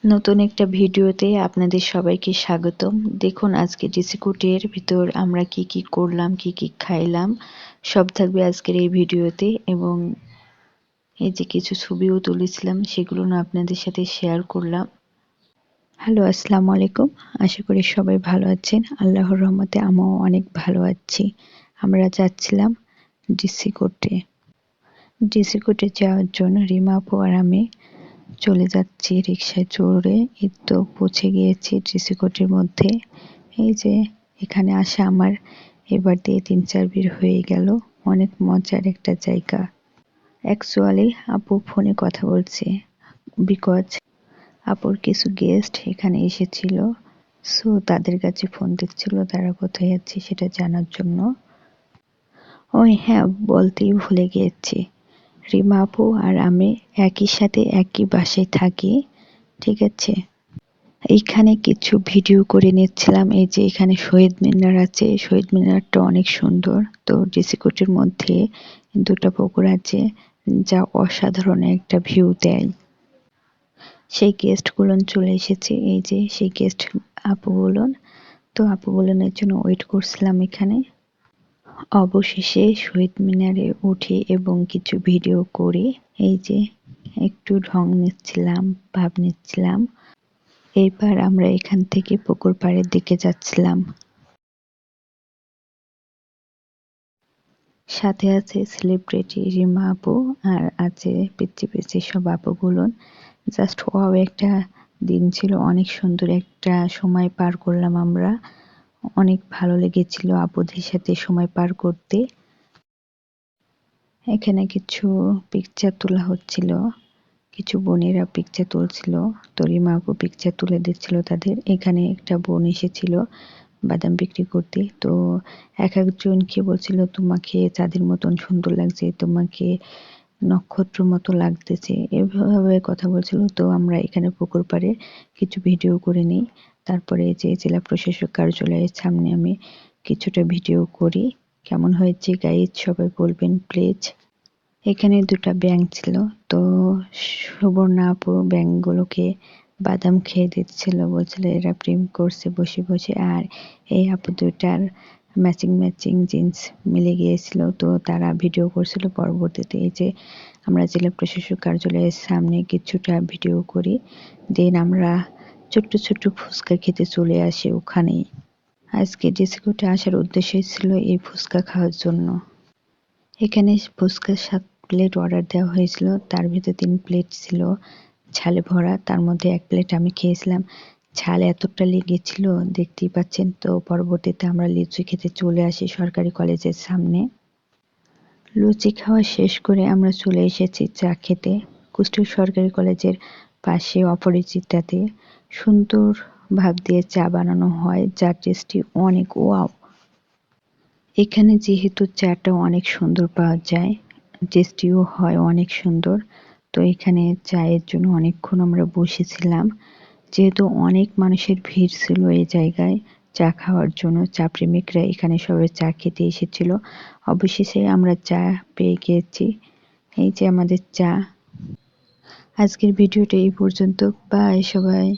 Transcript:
নতুন একটা ভিডিওতে আপনাদের সবাইকে স্বাগতম। দেখুন আজকে ডিসিকুটের ভিতর আমরা কি কি করলাম, কি কি খাইলাম, সব থাকবে আজকের এই ভিডিওতে। এবং এই যে কিছু ছবিও তুলেছিলাম, সেগুলো না আপনাদের সাথে শেয়ার করলাম। হ্যালো, আসসালামু আলাইকুম। আশা করি সবাই ভালো আছেন। আল্লাহর রহমতে আমিও অনেক ভালো আছি। আমরা যাচ্ছিলাম ডিসিকুটে। ডিসিকুটে যাওয়ার জন্য রিমা আপু আর আমি চলে যাচ্ছি রিক্সায় চড়ে। এই তো পৌঁছে গিয়েছি ডিসিকোটের মধ্যে। এই যে এখানে আসা আমার এবার দিয়ে ৩-৪ বের হয়ে গেল। অনেক মজার একটা জায়গা। অ্যাকচুয়ালি আপু ফোনে কথা বলছে, বিকজ আপুর কিছু গেস্ট এখানে এসেছিল, সো তাদের কাছে ফোন দিচ্ছিল তারা কোথায় যাচ্ছে সেটা জানার জন্য। ওই হ্যাঁ, বলতেই ভুলে গিয়েছি, রিমা আপু আর আমি একই সাথে একই বাসায় থাকি, ঠিক আছে। এইখানে কিছু ভিডিও করে নিচ্ছিলাম। এই যে এখানে শহীদ মিনার আছে, শহীদ মিনারটা অনেক সুন্দর। তো ডিসিকোটের মধ্যে দুটো পুকুর আছে যা অসাধারণ একটা ভিউ দেয়। সেই গেস্টগুলো চলে এসেছে, এই যে সেই গেস্ট আপুগুলো। তো আপুগুলোর জন্য ওয়েট করছিলাম এখানে। অবশেষে শহীদ মিনারে উঠে এবং কিছু ভিডিও করে এই যে একটু ঢং নিচ্ছিলাম, ভাব নিচ্ছিলাম। এইবার আমরা এখান থেকে পুকুর পাড়ের দিকে যাচ্ছিলাম। সাথে আছে সেলিব্রিটি রিমা আপু, আর আছে পিচ্ছি পিচ্ছি সব আপুগুলো। জাস্ট ওয়াও একটা দিন ছিল, অনেক সুন্দর একটা সময় পার করলাম আমরা। অনেক ভালো লেগেছিল আপুদের সাথে সময় পার করতে। এখানে কিছু পিকচার তোলা হচ্ছিল, কিছু বোনেরা পিকচার তুলছিল, তো রিমা আপু পিকচার তুলে দিচ্ছিল তাদের। এখানে একটা বোন এসেছিল বাদাম বিক্রি করতে, তো এক একজনকে বলছিল তোমাকে চাঁদের মতন সুন্দর লাগছে, তোমাকে নক্ষত্র মতো লাগতেছে, এভাবে কথা বলছিল। তো আমরা এখানে পুকুর পাড়ে কিছু ভিডিও করে নিই। তারপরে যে জেলা প্রশাসক কার্যালয়ের সামনে আমি কিছুটা ভিডিও করি। কেমন হয়েছে গাইজ সবাই বলবেন প্লিজ। এখানে দুটা ব্যাঙ ছিল, তো সুবর্ণা আপু ব্যাঙগুলোকে বাদাম খেয়ে দিচ্ছিল, বলছিল এরা প্রেম করছে বসে বসে। আর এই আপু দুটার ম্যাচিং ম্যাচিং জিন্স মিলে গিয়েছিল, তো তারা ভিডিও করছিল। পরবর্তীতে এই যে আমরা জেলা প্রশাসক কার্যালয়ের সামনে কিছুটা ভিডিও করি, দেন আমরা ছোট্ট ছোট্ট ফুচকা খেতে চলে আসি ওখানেই। আজকে ডিসিকোটে আসার উদ্দেশ্য ছিল এই ফুচকা খাওয়ার জন্য। এখানে ফুচকা 7 প্লেট অর্ডার দেওয়া হয়েছিল, তার ভিতরে 3 প্লেট ছিল ঝালে ভরা, তার মধ্যে 1 প্লেট আমি খেয়েছিলাম। ঝাল এতটা লেগেছিল দেখতেই পাচ্ছেন। তো পরবর্তীতে আমরা লিচু খেতে চলে আসি সরকারি কলেজের সামনে। লুচি খাওয়া শেষ করে আমরা চলে এসেছি চা খেতে কুষ্টিয়া সরকারি কলেজের পাশে অপরিচিতাতে। সুন্দর ভাব দিয়ে চা বানানো হয়, যার টেস্টি অনেক ওয়াও। এখানে যেহেতু চাটা অনেক সুন্দর পাওয়া যায়, টেস্টিও হয় অনেক সুন্দর, তো এখানে চায়ের জন্য অনেকক্ষণ আমরা বসেছিলাম। যেহেতু অনেক মানুষের ভিড় ছিল এই জায়গায় চা খাওয়ার জন্য, চা প্রেমিকরা এখানে সবাই চা খেতে এসেছিল। অবশেষে আমরা চা পেয়ে গিয়েছি, এই যে আমাদের চা। আজকের ভিডিওটা এই পর্যন্ত, বাই সবাই।